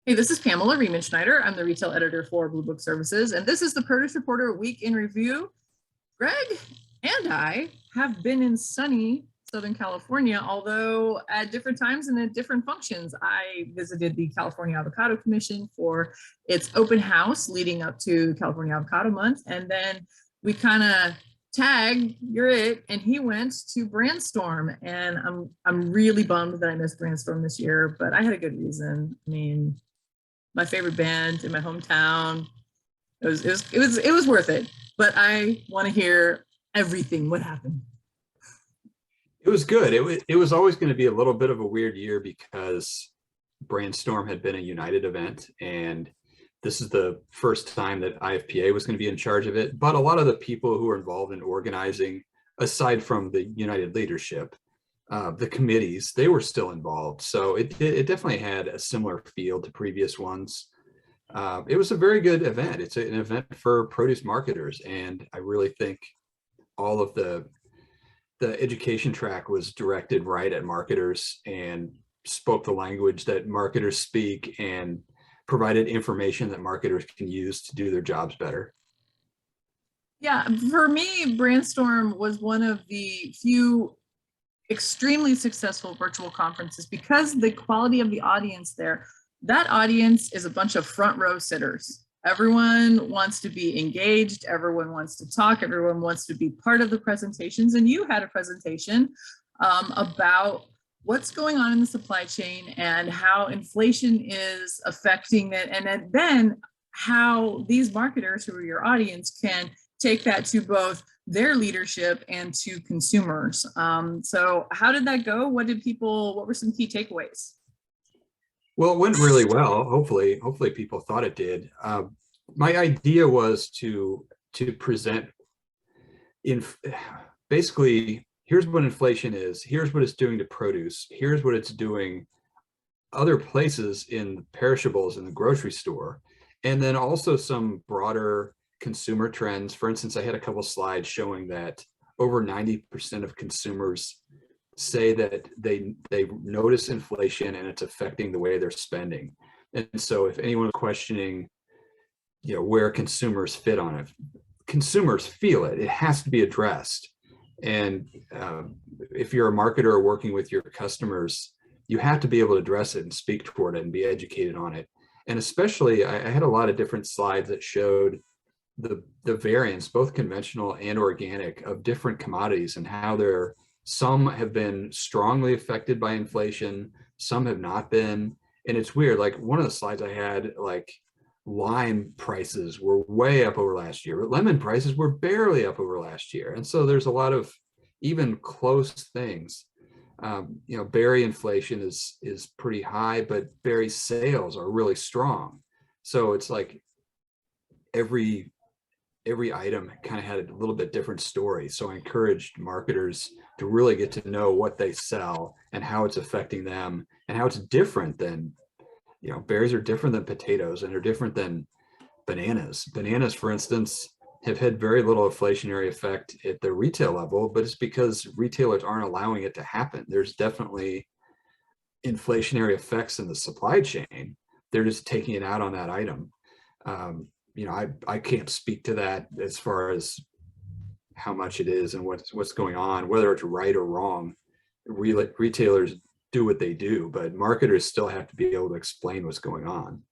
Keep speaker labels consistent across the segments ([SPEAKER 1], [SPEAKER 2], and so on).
[SPEAKER 1] Hey, this is Pamela Riemenschneider. I'm the retail editor for Blue Book Services, and this is the Produce Reporter Week in Review. Greg and I have been in sunny Southern California, although at different times and at different functions. I visited the California Avocado Commission for its open house leading up to California Avocado Month, and then we kind of tag, you're it, and he went to BrandStorm, and I'm really bummed that I missed BrandStorm this year, but I had a good reason. I mean, my favorite band in my hometown. It was worth it. But I want to hear everything. What happened?
[SPEAKER 2] It was good. It was always going to be a little bit of a weird year because BrandStorm had been a United event, and this is the first time that IFPA was going to be in charge of it. But a lot of the people who were involved in organizing, aside from the United leadership, the committees, they were still involved. So it definitely had a similar feel to previous ones. It was a very good event. It's an event for produce marketers, and I really think all of the education track was directed right at marketers and spoke the language that marketers speak and provided information that marketers can use to do their jobs better.
[SPEAKER 1] Yeah, for me, BrandStorm was one of the few extremely successful virtual conferences because the quality of the audience there, that audience is a bunch of front row sitters. Everyone wants to be engaged, everyone wants to talk, everyone wants to be part of the presentations. And you had a presentation about what's going on in the supply chain and how inflation is affecting it, and then how these marketers who are your audience can take that to both their leadership and to consumers. So how did that go? What were some key takeaways?
[SPEAKER 2] Well, it went really well. Hopefully people thought it did. My idea was to present basically, here's what inflation is, here's what it's doing to produce, here's what it's doing other places in perishables in the grocery store, and then also some broader consumer trends. For instance, I had a couple slides showing that over 90% of consumers say that they notice inflation and it's affecting the way they're spending. And so if anyone's questioning, where consumers fit on it, consumers feel it. It has to be addressed. And if you're a marketer working with your customers, you have to be able to address it and speak toward it and be educated on it. And especially, I had a lot of different slides that showed the variance, both conventional and organic, of different commodities and how some have been strongly affected by inflation, some have not been. And it's weird, like one of the slides I had, like lime prices were way up over last year, but lemon prices were barely up over last year. And so there's a lot of even close things. Berry inflation is pretty high, but berry sales are really strong. So it's like every item kind of had a little bit different story. So I encouraged marketers to really get to know what they sell and how it's affecting them and how it's different than, berries are different than potatoes and they're different than bananas. Bananas, for instance, have had very little inflationary effect at the retail level, but it's because retailers aren't allowing it to happen. There's definitely inflationary effects in the supply chain. They're just taking it out on that item. I can't speak to that as far as how much it is and what's going on, whether it's right or wrong. Retailers do what they do, but marketers still have to be able to explain what's going on.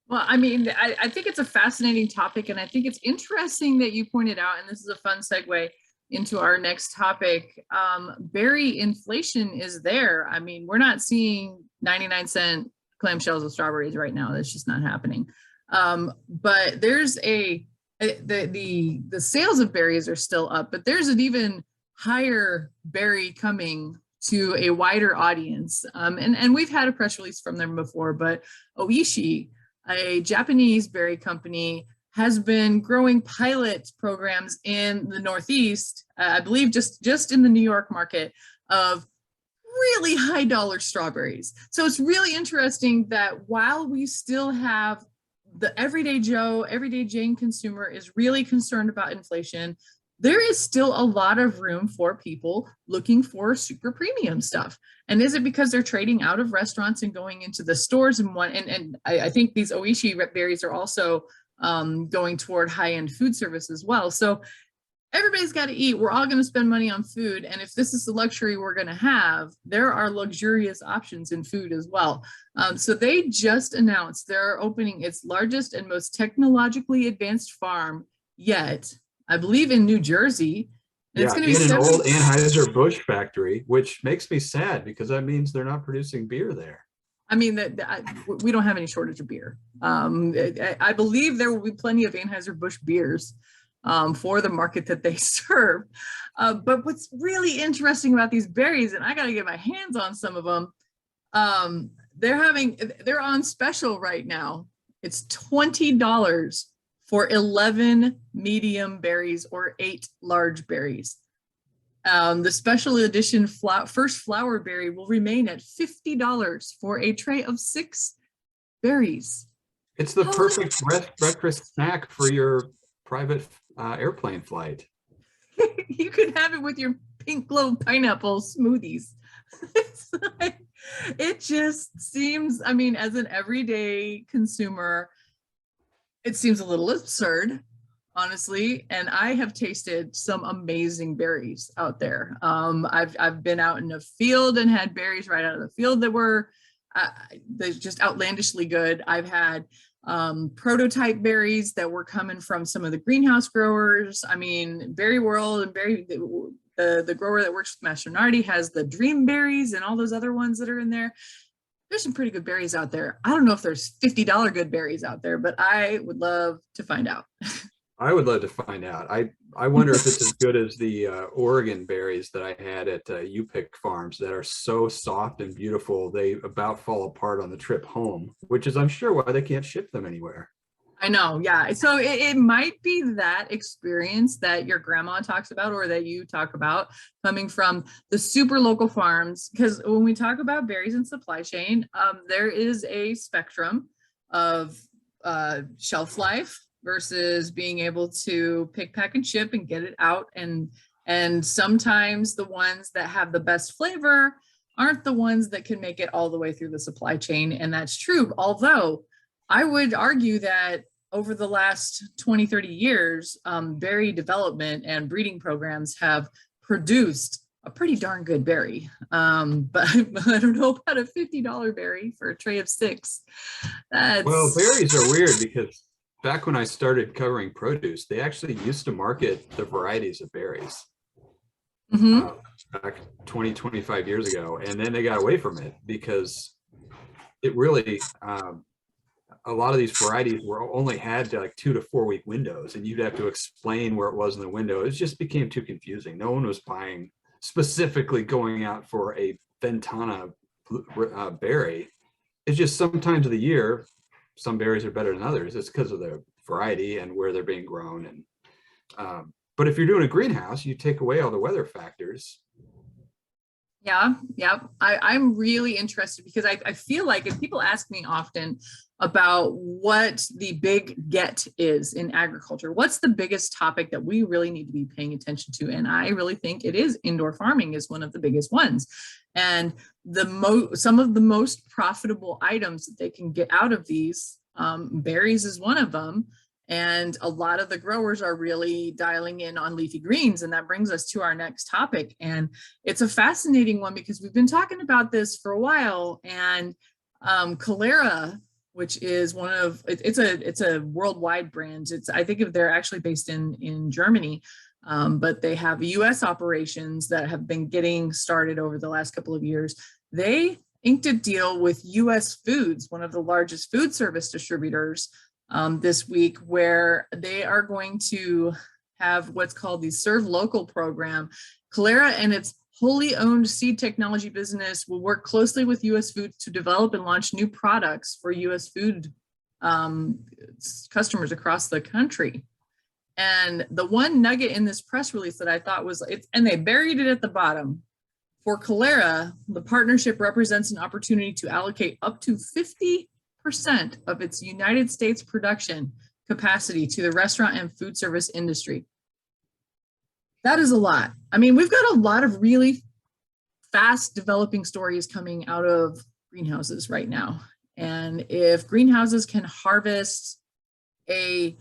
[SPEAKER 1] Well, I mean, I think it's a fascinating topic, and I think it's interesting that you pointed out, and this is a fun segue into our next topic. Berry inflation is there. I mean, we're not seeing 99-cent clamshells of strawberries right now. That's just not happening. But there's the sales of berries are still up, but there's an even higher berry coming to a wider audience. And we've had a press release from them before, but Oishi, a Japanese berry company, has been growing pilot programs in the Northeast, I believe just in the New York market, of really high dollar strawberries. So it's really interesting that while we still have the everyday Joe, everyday Jane consumer is really concerned about inflation, there is still a lot of room for people looking for super premium stuff. And is it because they're trading out of restaurants and going into the stores and I think these Oishi berries are also going toward high-end food service as well. So everybody's got to eat. We're all going to spend money on food. And if this is the luxury we're going to have, there are luxurious options in food as well. So they just announced they're opening its largest and most technologically advanced farm yet, I believe in New Jersey. And it's
[SPEAKER 2] Yeah,
[SPEAKER 1] going to be
[SPEAKER 2] in an old
[SPEAKER 1] 70.
[SPEAKER 2] Anheuser-Busch factory, which makes me sad because that means they're not producing beer there.
[SPEAKER 1] I mean, we don't have any shortage of beer. I believe there will be plenty of Anheuser-Busch beers for the market that they serve. But what's really interesting about these berries, and I got to get my hands on some of them, they're on special right now. It's $20 for 11 medium berries or 8 large berries. The special edition first flower berry will remain at $50 for a tray of 6 berries.
[SPEAKER 2] It's the perfect breakfast snack for your private airplane flight.
[SPEAKER 1] You could have it with your pink globe pineapple smoothies. It just seems, I mean, as an everyday consumer, it seems a little absurd, honestly. And I have tasted some amazing berries out there. I've been out in a field and had berries right out of the field that were they're just outlandishly good. I've had prototype berries that were coming from some of the greenhouse growers. I mean, Berry World and the grower that works with Master Nardi has the dream berries and all those other ones that are in there. There's some pretty good berries out there. I don't know if there's $50 good berries out there, but I would love to find out.
[SPEAKER 2] I would love to find out. I wonder if it's as good as the Oregon berries that I had at UPick Farms that are so soft and beautiful, they about fall apart on the trip home, which is, I'm sure, why they can't ship them anywhere.
[SPEAKER 1] I know, yeah. So it might be that experience that your grandma talks about or that you talk about coming from the super local farms. Because when we talk about berries and supply chain, there is a spectrum of shelf life versus being able to pick, pack, and ship and get it out. And sometimes the ones that have the best flavor aren't the ones that can make it all the way through the supply chain. And that's true. Although I would argue that over the last 20, 30 years, berry development and breeding programs have produced a pretty darn good berry. But I don't know about a $50 berry for a tray of 6.
[SPEAKER 2] Well, berries are weird because back when I started covering produce, they actually used to market the varieties of berries. Back 20, 25 years ago. And then they got away from it because it really, a lot of these varieties were only had like 2 to 4 week windows, and you'd have to explain where it was in the window. It just became too confusing. No one was buying, specifically going out for a Ventana berry. It's just sometimes of the year, some berries are better than others. It's because of the variety and where they're being grown. And but if you're doing a greenhouse, you take away all the weather factors.
[SPEAKER 1] Yeah. I'm really interested because I feel like if people ask me often about what the big get is in agriculture, what's the biggest topic that we really need to be paying attention to? And I really think it is indoor farming is one of the biggest ones. And some of the most profitable items that they can get out of these, berries is one of them. And a lot of the growers are really dialing in on leafy greens. And that brings us to our next topic. And it's a fascinating one because we've been talking about this for a while. And Calera, which is it's a worldwide brand. I think they're actually based in Germany, but they have US operations that have been getting started over the last couple of years. They inked a deal with US Foods, one of the largest food service distributors, this week, where they are going to have what's called the Serve Local program. Kalera and its wholly owned seed technology business will work closely with US Foods to develop and launch new products for US food customers across the country. And the one nugget in this press release that I thought was, and they buried it at the bottom. For Calera, the partnership represents an opportunity to allocate up to 50% of its United States production capacity to the restaurant and food service industry. That is a lot. I mean, we've got a lot of really fast developing stories coming out of greenhouses right now. And if greenhouses can harvest a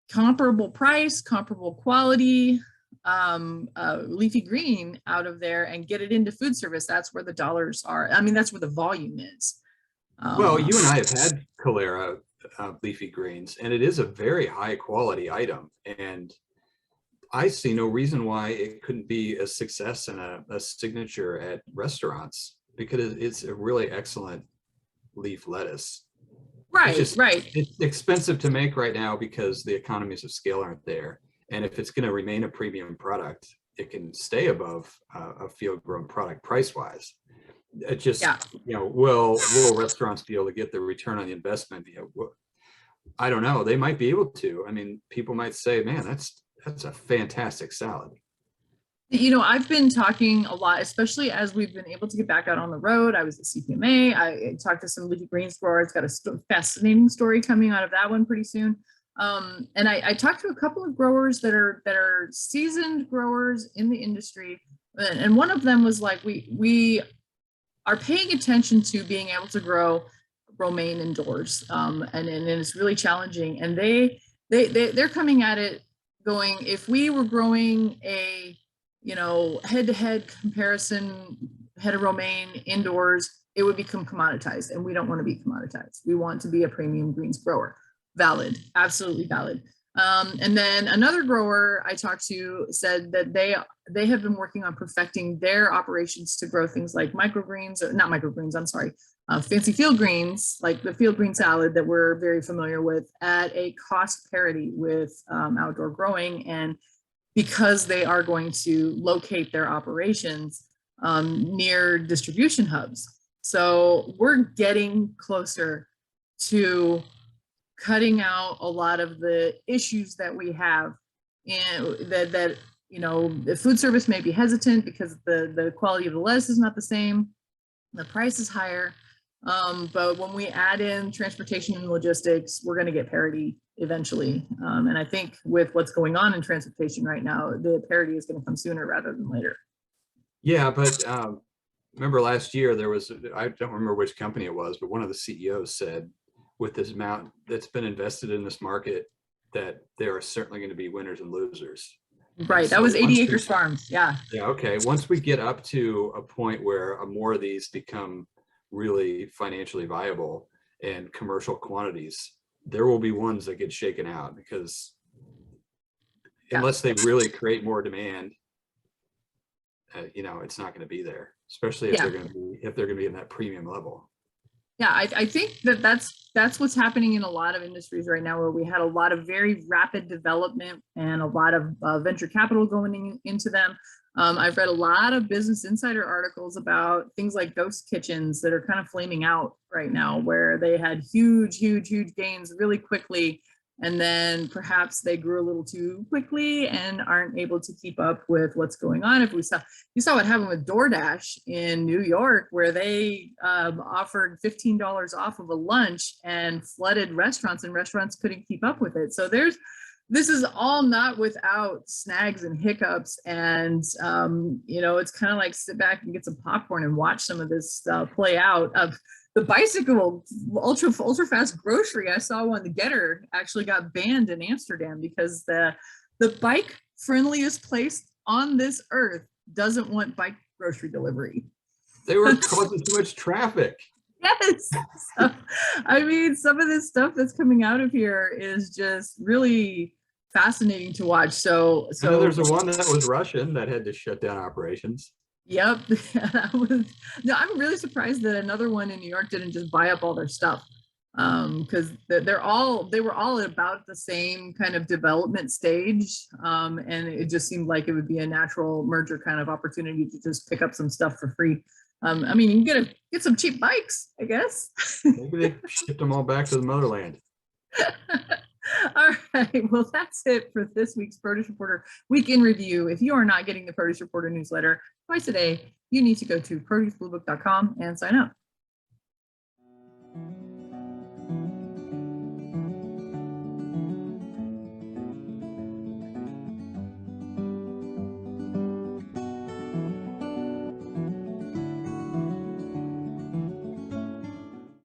[SPEAKER 1] comparable price, comparable quality, leafy green out of there and get it into food service, that's where the dollars are. I mean, that's where the volume is.
[SPEAKER 2] Well, you and I have had Calera leafy greens, and it is a very high quality item. And I see no reason why it couldn't be a success and a signature at restaurants because it's a really excellent leaf lettuce. It's
[SPEAKER 1] Right,
[SPEAKER 2] just,
[SPEAKER 1] right.
[SPEAKER 2] it's expensive to make right now because the economies of scale aren't there. And if it's going to remain a premium product, it can stay above a field grown product price wise. It
[SPEAKER 1] Yeah.
[SPEAKER 2] just, will restaurants be able to get the return on the investment? I don't know. They might be able to. I mean, people might say, man, that's a fantastic salad.
[SPEAKER 1] I've been talking a lot, especially as we've been able to get back out on the road. I was at CPMA. I talked to some leafy greens growers, got a fascinating story coming out of that one pretty soon. And I talked to a couple of growers that are seasoned growers in the industry. And one of them was like, we are paying attention to being able to grow romaine indoors. And it's really challenging. And they're coming at it going, if we were growing a head-to-head comparison, head of romaine indoors, it would become commoditized, and we don't want to be commoditized. We want to be a premium greens grower. Valid, absolutely valid. And then another grower I talked to said that they have been working on perfecting their operations to grow things like microgreens, or not microgreens, I'm sorry, fancy field greens, like the field green salad that we're very familiar with, at a cost parity with outdoor growing. And because they are going to locate their operations near distribution hubs. So we're getting closer to cutting out a lot of the issues that we have in that the food service may be hesitant because the quality of the lettuce is not the same, the price is higher. But when we add in transportation and logistics, we're going to get parity eventually. And I think with what's going on in transportation right now, the parity is going to come sooner rather than later.
[SPEAKER 2] Yeah, but remember last year there was, I don't remember which company it was, but one of the CEOs said with this amount that's been invested in this market that there are certainly going to be winners and losers.
[SPEAKER 1] Right. That was 80 Acres Farms. Yeah.
[SPEAKER 2] Yeah. Okay. Once we get up to a point where more of these become really financially viable and commercial quantities, there will be ones that get shaken out because unless they really create more demand, it's not going to be there, especially if they're going to be in that premium level.
[SPEAKER 1] Yeah, I think that's what's happening in a lot of industries right now, where we had a lot of very rapid development and a lot of venture capital going into them. I've read a lot of Business Insider articles about things like ghost kitchens that are kind of flaming out right now, where they had huge gains really quickly, and then perhaps they grew a little too quickly and aren't able to keep up with what's going on. If you saw what happened with DoorDash in New York, where they offered $15 off of a lunch and flooded restaurants, and restaurants couldn't keep up with it. So this is all not without snags and hiccups. And, it's kind of like sit back and get some popcorn and watch some of this play out. The bicycle ultra fast grocery, I saw one, the Getter, actually got banned in Amsterdam because the bike friendliest place on this earth doesn't want bike grocery delivery.
[SPEAKER 2] They were causing too much traffic.
[SPEAKER 1] Yes. So, I mean, some of this stuff that's coming out of here is just really fascinating to watch. So
[SPEAKER 2] there's a one that was Russian that had to shut down operations.
[SPEAKER 1] Yep. No, I'm really surprised that another one in New York didn't just buy up all their stuff. Because they were all at about the same kind of development stage. And it just seemed like it would be a natural merger kind of opportunity to just pick up some stuff for free. I mean, you can get some cheap bikes, I guess.
[SPEAKER 2] Maybe they shipped them all back to the motherland.
[SPEAKER 1] All right. Well, that's it for this week's Produce Reporter Week in Review. If you are not getting the Produce Reporter newsletter twice a day, you need to go to producebluebook.com and sign up.